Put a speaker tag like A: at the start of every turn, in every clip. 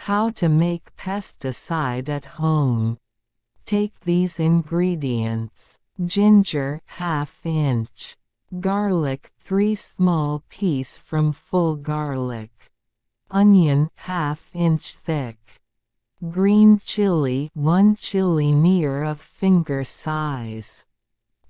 A: How to make pesticide at home. Take these ingredients. Ginger ½ inch. Garlic 3 small piece from full garlic. Onion ½ inch thick. Green chili 1 chili near of finger size.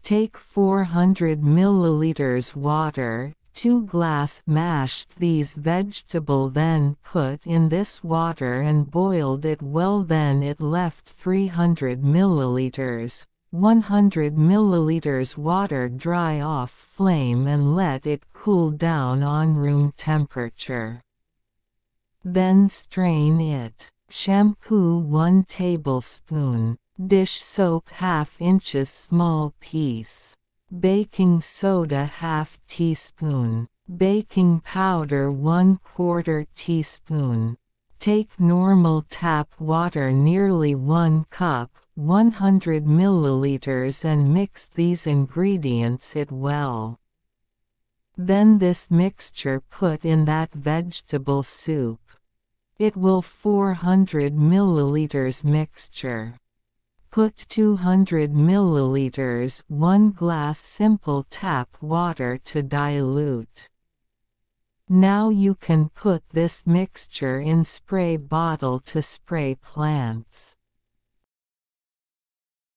A: Take 400 milliliters water, 2 glass mashed these vegetable, then put in this water and boiled it well, then it left 300 milliliters, 100 milliliters water, dry off flame and let it cool down on room temperature. Then strain it. Shampoo 1 tablespoon. Dish soap ½ inches small piece. Baking soda ½ teaspoon. Baking powder 1/4 teaspoon. Take normal tap water nearly 1 cup, 100 milliliters, and mix these ingredients it well. Then this mixture put in that vegetable soup. It will 400 milliliters mixture. Put 200 milliliters 1 glass simple tap water to dilute. Now you can put this mixture in spray bottle to spray plants.